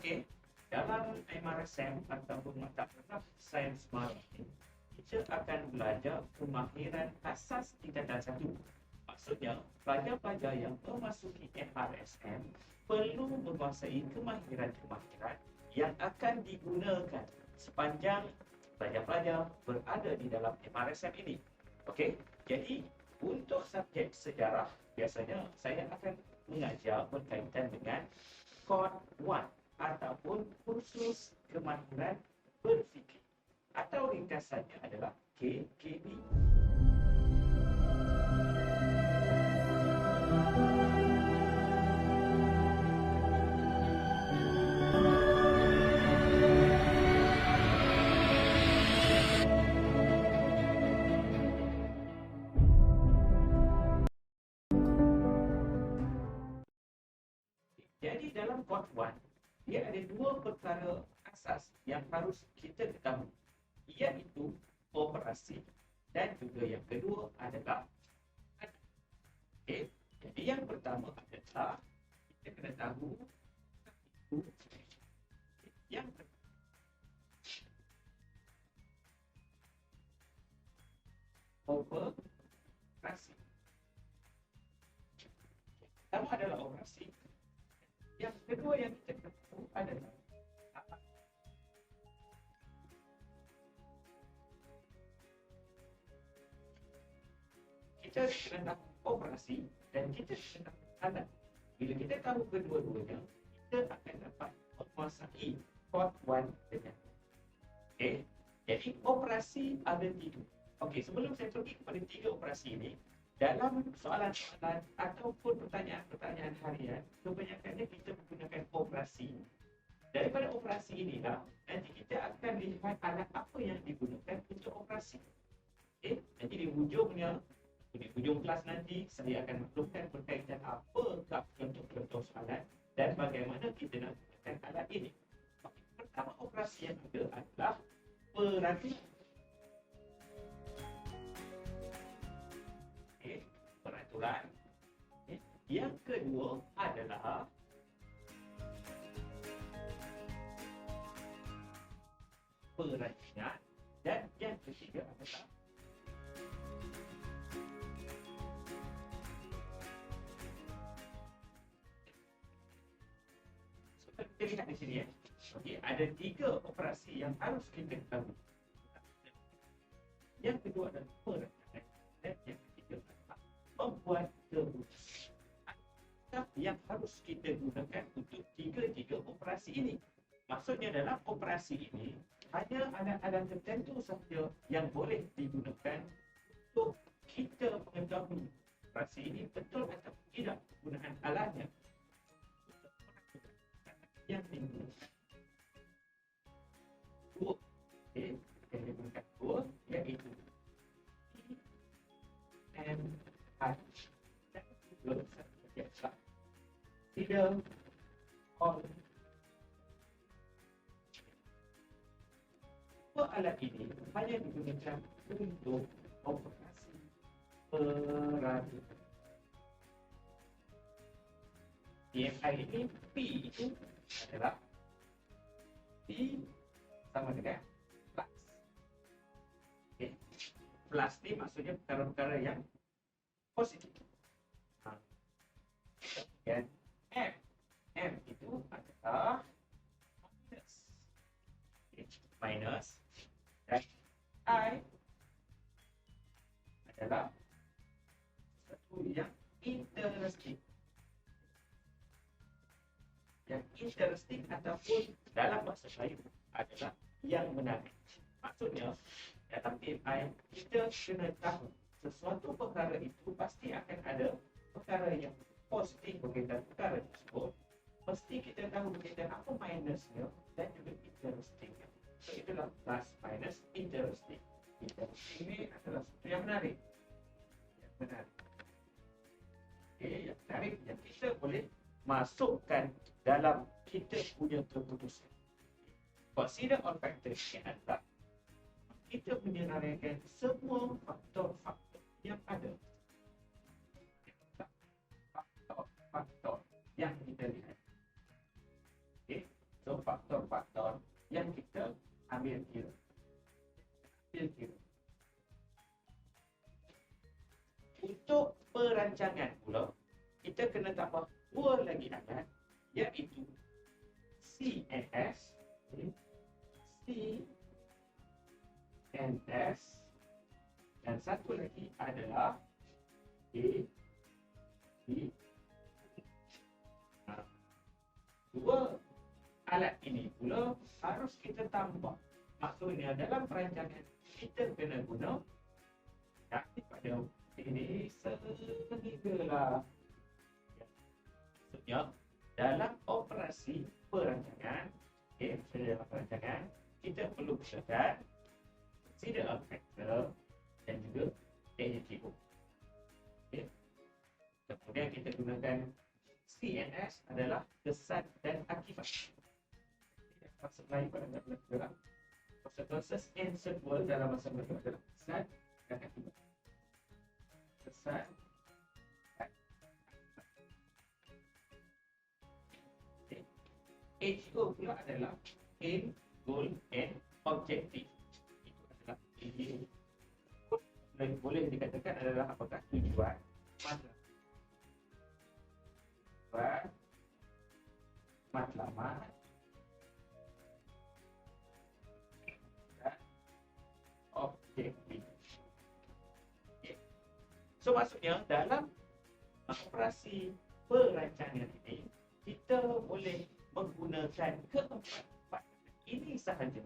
Okey, dalam MRSM ataupun mata kuliah sains maritim, kita akan belajar kemahiran asas tingkatan 1. Maksudnya, pelajar-pelajar yang memasuki MRSM perlu menguasai kemahiran-kemahiran yang akan digunakan sepanjang pelajar-pelajar berada di dalam MRSM ini. Okey, jadi untuk subjek sejarah, biasanya saya akan mengajar berkaitan dengan Kod 1 ataupun kursus kemahiran berfikir, atau ringkasannya adalah KKB. Jadi dalam Kod 1, dia ada dua perkara asas yang harus kita ketahui, iaitu operasi dan juga yang kedua adalah adat. Okay? Jadi yang pertama adalah kita kena tahu yang operasi. Pertama adalah operasi. Yang kedua yang kita tahu adalah apa? Kita kena tahu operasi dan kita kena tahu adat. Bila kita tahu kedua-duanya, kita akan dapat menguasai Kod 1 dengan. Okay? Jadi operasi ada 3. Okey, sebelum saya pergi kepada 3 operasi ini, dalam soalan-soalan ataupun pertanyaan-pertanyaan harian, kebanyakannya kita menggunakan operasi. Daripada operasi inilah, nanti kita akan lihat alat apa yang digunakan untuk operasi. Okay? Nanti di hujung kelas nanti, saya akan maklumkan berkaitan apakah contoh-contoh soalan dan bagaimana kita nak gunakan alat ini. Okay. Pertama operasi yang ada adalah peraturan. Peraturan. Yang kedua adalah perancang dan yang ketiga adalah kita lihat di sini ya. Okey, ada 3 operasi yang harus kita tahu. Yang kedua adalah perancangan dan yang ketiga adalah membuat keputusan. Yang harus kita gunakan untuk 3 operasi ini. Maksudnya dalam operasi ini hanya alat-alat tertentu sahaja yang boleh digunakan untuk kita mengetahui operasi ini betul atau tidak penggunaan alatnya. Yang digunakan dua, yang digunakan dua iaitu and dan juga biasa tidak all. Dua alat ini hanya digunakan untuk operasi peradilan. TMI ini P itu adalah P sama dengan plus. Okay. Plus ni maksudnya perkara-perkara yang positif. Dan M itu adalah minus. Okay. Minus. Dan I adalah sesuatu yang interesting. Yang interesting ataupun dalam bahasa Melayu adalah yang menarik. Maksudnya, dalam TMI, kita kena tahu sesuatu perkara itu pasti akan ada perkara yang positif berkaitan perkara tersebut. Mesti kita tahu berkaitan apa minusnya dan juga interestingnya. So, itulah plus minus interesting. Interesting ini adalah sesuatu yang menarik. Yang menarik. Okay, yang menarik yang kita boleh masukkan dalam kita punya keputusan. Consider all factors yang ada. Kita menyenaraikan semua faktor-faktor yang ada. Faktor-faktor yang kita lihat. Okay. So, faktor-faktor yang kita ambil kira. Untuk perancangan pula, kita kena tambah dua lagi alat, iaitu CNS, dan satu lagi adalah ABCD. Dua alat ini pula harus kita tambah. Maksudnya dalam perancangan kita kena guna daripada ini sehinggalah. Maksudnya dalam operasi perancangan, dalam perancangan kita perlu gunakan consider a factor dan juga AGO. Kemudian kita gunakan CNS adalah kesan dan akibat. Bahasa Melayu pada adalah consequences and sequel dalam bahasa Melayu adalah kesan dan akibat. Kesan dan akibat. AGO pula adalah aim, goal and objective. Itu adalah AGO. Boleh dikatakan adalah apakah tujuan, matlamat dan objektif. So maksudnya dalam operasi perancangan ini kita boleh menggunakan keempat ini sahaja.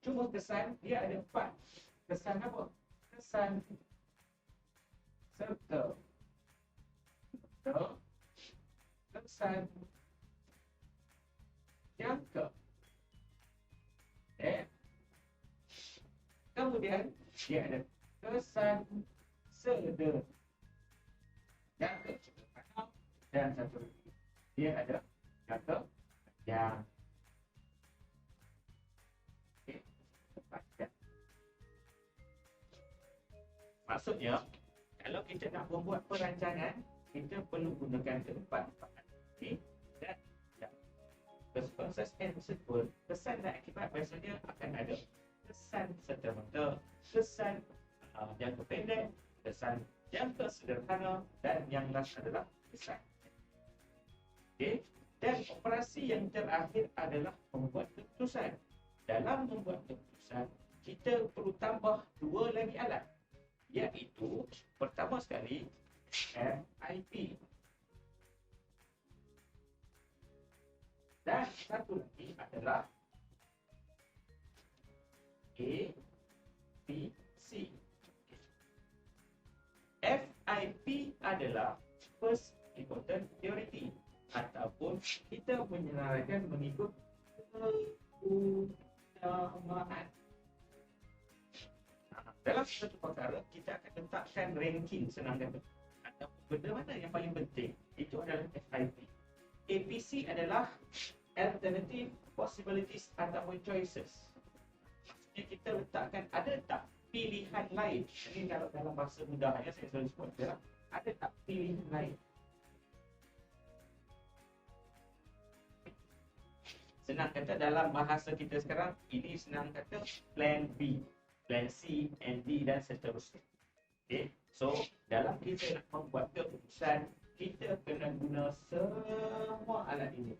Cuma kesan dia ada 4. Kesan apa? Kesan serta kesan jangka. Kemudian dia ada kesan sederhana, jangka sederhana, dan satu lagi dia ada jangka yang panjang. Maksudnya kalau kita nak membuat perancangan, kita perlu gunakan keempat ini dan consequences and sequel. Kesan dan akibat biasanya akan ada kesan serta-merta, kesan jangka pendek, kesan jangka sederhana, dan yang last adalah kesan. Dan operasi yang terakhir adalah membuat keputusan. Dalam membuat keputusan, kita perlu tambah dua lagi alat, iaitu pertama sekali MIP dan satu lagi adalah ABC. FIP adalah first important priority ataupun kita menyenaraikan mengikut keutamaan. Dalam satu perkara kita akan letakkan ranking, senang kata. Benda mana yang paling penting? Itu adalah FIP. APC adalah alternative possibilities ataupun choices. Maksudnya kita letakkan ada tak pilihan lain. Ini kalau dalam bahasa mudahnya saya selalu sebut adalah ada tak pilihan lain. Senang kata dalam bahasa kita sekarang, ini senang kata plan B, plan C, and D dan seterusnya. So dalam kita nak membuat keputusan, kita kena guna semua alat ini.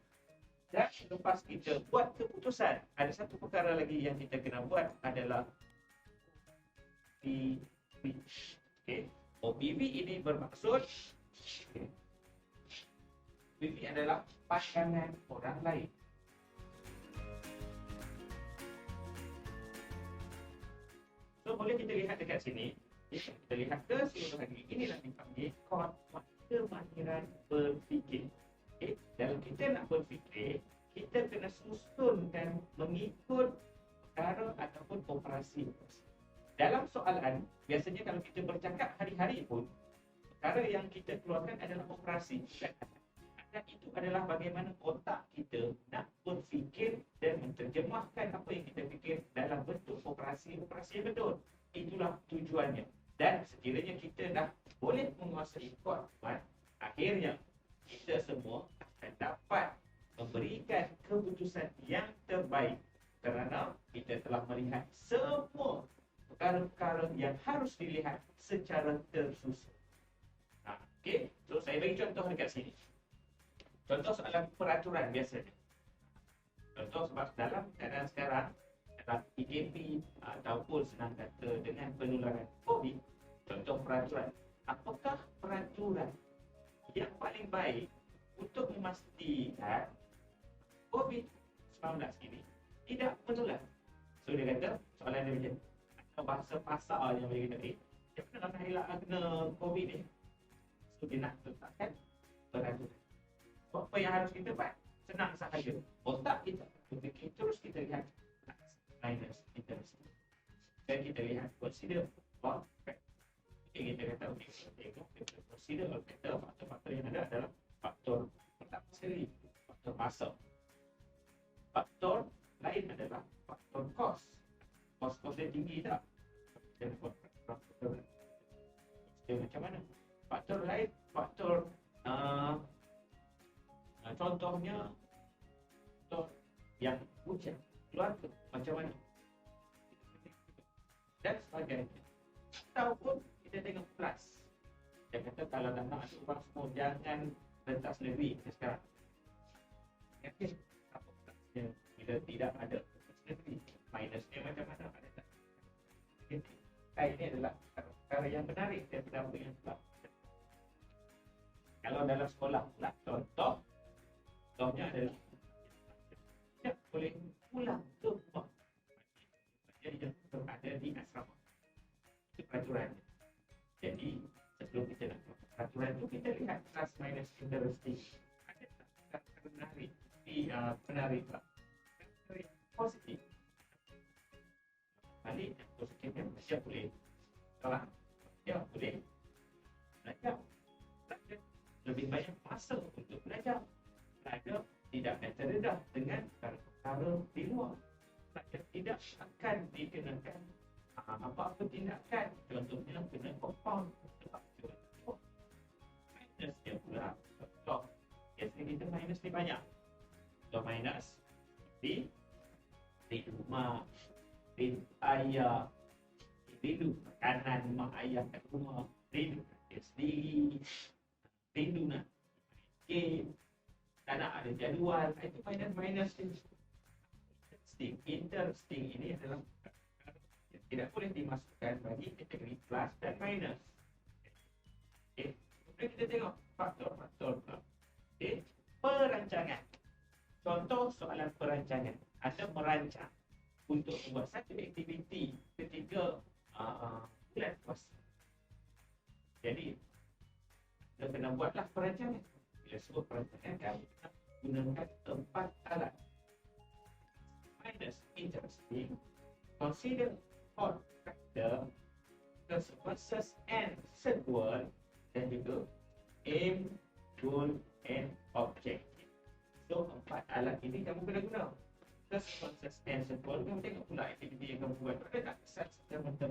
Dan lepas kita buat keputusan, ada satu perkara lagi yang kita kena buat adalah OPV. OPV ini bermaksud OPV adalah pandangan orang lain. So boleh kita lihat dekat sini. Kita lihat keseluruhan ini. Inilah dipanggil kemahiran berfikir. Dalam kita nak berfikir, kita kena susunkan mengikut perkara ataupun operasi. Dalam soalan, biasanya kalau kita bercakap hari-hari pun, perkara yang kita keluarkan adalah operasi. Dan itu adalah bagaimana otak kita nak berfikir dan menterjemahkan apa yang kita fikir dalam bentuk operasi-operasi yang betul. Itulah tujuannya. Dan sekiranya kita dah boleh menguasai kuat, akhirnya kita semua akan dapat memberi keputusan yang terbaik kerana kita telah melihat semua perkara-perkara yang harus dilihat secara tersusun. Okey, so saya bagi contoh dekat sini. Contoh soalan peraturan biasanya. Contoh sebab dalam keadaan sekarang, dalam PKP ataupun senang kata dengan penularan COVID, contoh peraturan. Apakah peraturan yang paling baik untuk memastikan COVID-19 ini tidak menular? So dia kata, soalan dia macam atau bahasa pasar yang boleh kata, dia pernah nak elak kena COVID ni. So dia nak letakkan peraturan. Apa yang harus kita buat? Senang sahaja. Otak kita berfikir terus, kita lihat minus interest. Dan kita lihat consider all factor. Okay, kita kata kita consider all factor. Faktor-faktor yang ada adalah faktor pertama sekali, faktor masa. Faktor lain adalah faktor kos. Kos-kos dia tinggi tak? Dia macam mana? Faktor lain, faktor contohnya faktor yang hujan, keluarga macam mana dan sebagainya. Ataupun kita tengok plus. Dia kata kalau nak ada orang semua jangan rentas negeri sekarang. Okay. Apa plusnya bila tidak ada rentas negeri? Minusnya macam mana? Ada tak? Ini adalah perkara yang menarik daripada apa yang telah. Kalau dalam sekolah pula, contohnya adalah tidak boleh pulang ke rumah. Dia berada di asrama. Itu peraturannya. Jadi sebelum kita nak peraturan itu, kita lihat plus minus interesting. Ada tak menarik? Menarik tak? Positif. Balik positifnya, dia boleh salah. Dia boleh belajar. Lebih banyak masa untuk belajar. Belajar tidak akan terdedah dengan perkara di luar. Belajar tidak akan dikenakan apa-apa tindakan. Contohnya kena compound. Minusnya pula contoh. Biasanya kita minus ni banyak. Contoh minus di rumah, di ayah, rindu makanan mak ayah kat rumah, rindu dia sendiri, rindu nak game, tak nak ada jadual. Itu minus interesting ini adalah tidak boleh dimasukkan bagi kategori plus dan minus. Okay. Kemudian kita tengok faktor-faktor. Okay. Perancangan. Contoh soalan perancangan. Anda merancang untuk membuat satu aktiviti ketika bulan puasa. Jadi kita kena buatlah perancangan. Bila sebut perancangan, kami kena gunakan 4 alat. Minus interesting, consider all factor, consequences and sequel, dan juga aim, goal and objective. So 4 alat ini kamu kena guna. Consequences and sequel, kamu tengok pula aktiviti yang kamu buat. Ada tak kesan macam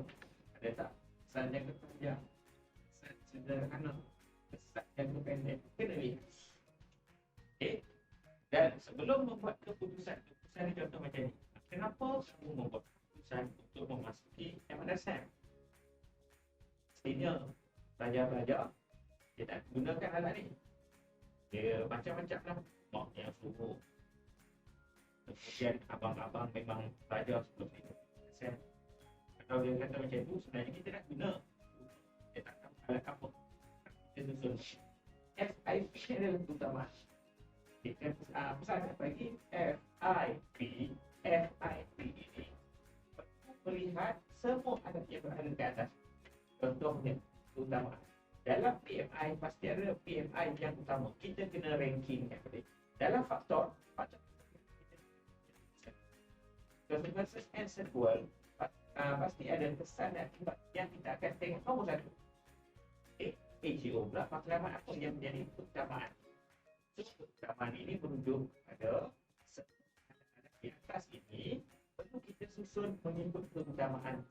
ada tak kesan jangka panjang, kesan sederhana, kesan jangka pendek? Kena lihat. Okay. Dan sebelum membuat keputusan ni contoh macam ni. Kenapa kamu membuat keputusan untuk memasuki MRSM? Mestinya pelajar-pelajar dia tak gunakan alat ni. Dia macam-macam lah. Mak yang suruh. Kemudian abang-abang memang belajar sebelum ni. Kalau dia kata macam tu, sebenarnya kita nak guna. Dia tak tahu alat apa. Kita susun. FIP adalah utama. Kita pesan bagi FIP ini melihat semua alat yang berada di atas. Contohnya, utama. Dalam PMI, pasti ada PMI yang utama. Kita kena ranking. Dalam faktor consequences and sequel, pasti ada kesan dan akibat yang kita akan tengok. Nombor 1. AGO pula, matlamat apa yang menjadi keutamaan. Keutamaan ini merujuk pada di atas ini perlu kita susun mengikut keutamaan.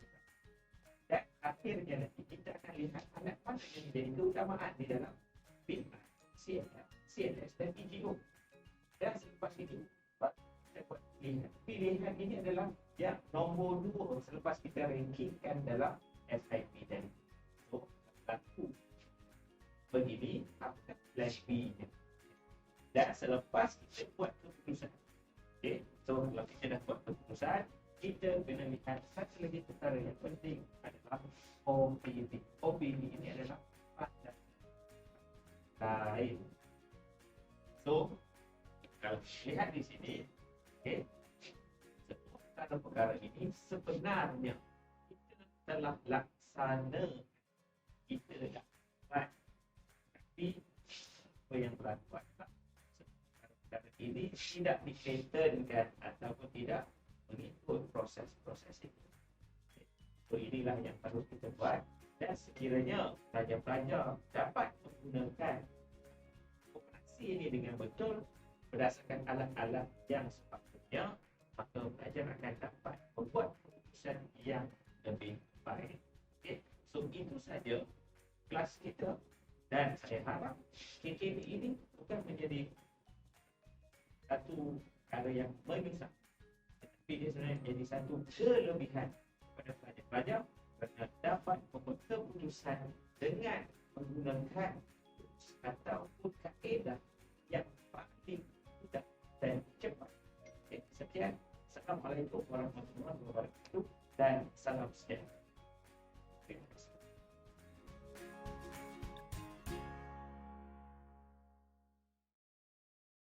Dan akhirnya nanti kita akan lihat alat mana yang menjadi keutamaan di dalam PMI, CLS dan EGO. Dan selepas itu kita Pilihan ini adalah yang nombor 2 selepas kita rankingkan dalam SIP tadi. So, satu begini, apakah plan B nya? Dan selepas kita buat keputusan, okay, so kalau kita dah buat keputusan, kita kena lihat satu lagi perkara yang penting adalah opini. Opini ini adalah pandangan lain. So, kalau lihat di sini, okay, semua perkara-perkara ini sebenarnya kita telah laksana, kita dah buat, tapi apa yang berlaku adalah perkara ini tidak dipatternkan ataupun tidak mengikut proses-proses itu. So inilah yang harus kita buat, dan sekiranya pelajar-pelajar dapat menggunakan operasi ini dengan betul berdasarkan alat-alat yang sepatutnya, maka pelajar akan dapat membuat keputusan yang lebih baik. Okay. So itu saja kelas kita, dan saya harap KKB ini bukan menjadi satu perkara yang menyusahkan, tetapi dia sebenarnya menjadi satu kelebihan kepada pelajar-pelajar kerana dapat membuat keputusan dengan menggunakan ataupun kaedah yang paling mudah dan cepat. Okay, sekian. Assalamualaikum warahmatullahi wabarakatuh dan salam sejahtera.